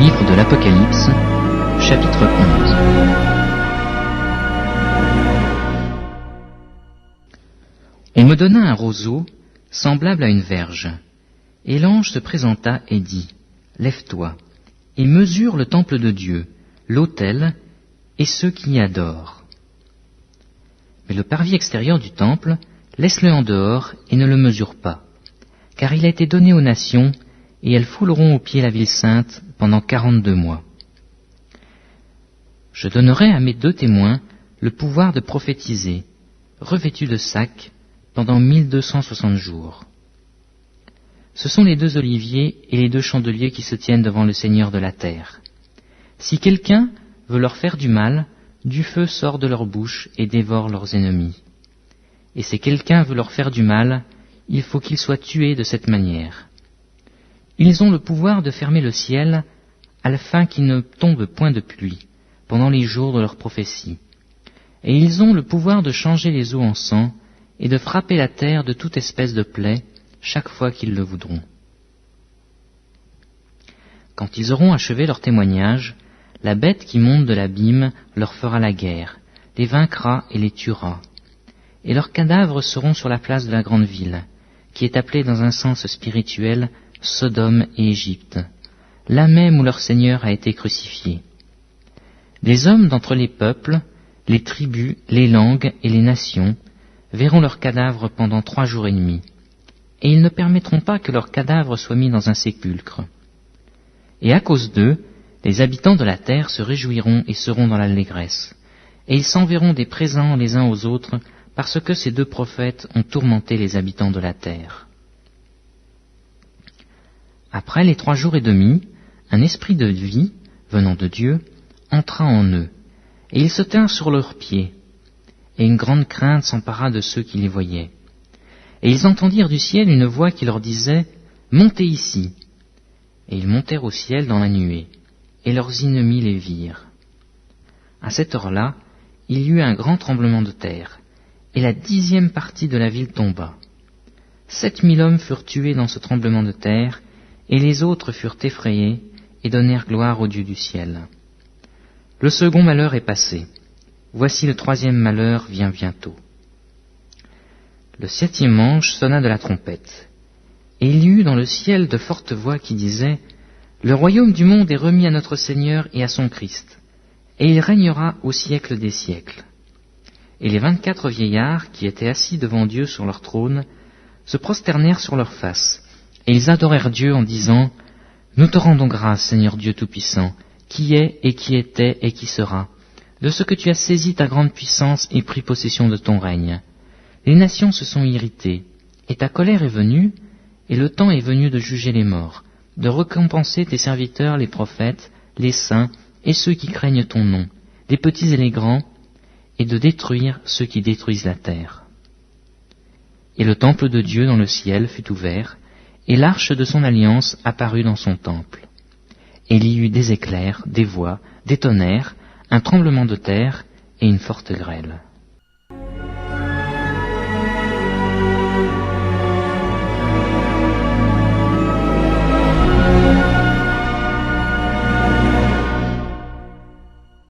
Livre de l'Apocalypse, chapitre 11. On me donna un roseau, semblable à une verge, et l'ange se présenta et dit, « Lève-toi, et mesure le temple de Dieu, l'autel, et ceux qui y adorent. Mais le parvis extérieur du temple, laisse-le en dehors et ne le mesure pas, car il a été donné aux nations, et elles fouleront aux pieds la ville sainte pendant 42 mois. Je donnerai à mes 2 témoins le pouvoir de prophétiser, revêtus de sacs, pendant 1260 jours. Ce sont les 2 oliviers et les 2 chandeliers qui se tiennent devant le Seigneur de la terre. Si quelqu'un veut leur faire du mal, du feu sort de leur bouche et dévore leurs ennemis. Et si quelqu'un veut leur faire du mal, il faut qu'il soit tué de cette manière. Ils ont le pouvoir de fermer le ciel, afin qu'il ne tombe point de pluie, pendant les jours de leur prophétie. Et ils ont le pouvoir de changer les eaux en sang, et de frapper la terre de toute espèce de plaie, chaque fois qu'ils le voudront. Quand ils auront achevé leur témoignage, la bête qui monte de l'abîme leur fera la guerre, les vaincra et les tuera. Et leurs cadavres seront sur la place de la grande ville, qui est appelée dans un sens spirituel Sodome et Égypte, là même où leur Seigneur a été crucifié. Des hommes d'entre les peuples, les tribus, les langues et les nations verront leurs cadavres pendant 3 jours et demi, et ils ne permettront pas que leurs cadavres soient mis dans un sépulcre. Et à cause d'eux, les habitants de la terre se réjouiront et seront dans l'allégresse, et ils s'enverront des présents les uns aux autres, parce que ces 2 prophètes ont tourmenté les habitants de la terre. Après les 3 jours et demi, un esprit de vie, venant de Dieu, entra en eux, et ils se tinrent sur leurs pieds, et une grande crainte s'empara de ceux qui les voyaient. Et ils entendirent du ciel une voix qui leur disait, « Montez ici !» Et ils montèrent au ciel dans la nuée, et leurs ennemis les virent. À cette heure-là, il y eut un grand tremblement de terre, et la 10e partie de la ville tomba. 7000 hommes furent tués dans ce tremblement de terre, et les autres furent effrayés et donnèrent gloire au Dieu du ciel. Le second malheur est passé. Voici le 3e malheur vient bientôt. Le 7e ange sonna de la trompette, et il y eut dans le ciel de fortes voix qui disaient « Le royaume du monde est remis à notre Seigneur et à son Christ, et il régnera au siècle des siècles. » Et les 24 vieillards qui étaient assis devant Dieu sur leur trône se prosternèrent sur leurs faces, et ils adorèrent Dieu en disant « Nous te rendons grâce, Seigneur Dieu Tout-Puissant, qui est et qui était et qui sera, de ce que tu as saisi ta grande puissance et pris possession de ton règne. Les nations se sont irritées, et ta colère est venue, et le temps est venu de juger les morts, de récompenser tes serviteurs les prophètes, les saints et ceux qui craignent ton nom, les petits et les grands, et de détruire ceux qui détruisent la terre. » Et le temple de Dieu dans le ciel fut ouvert, et l'arche de son alliance apparut dans son temple. Et il y eut des éclairs, des voix, des tonnerres, un tremblement de terre et une forte grêle.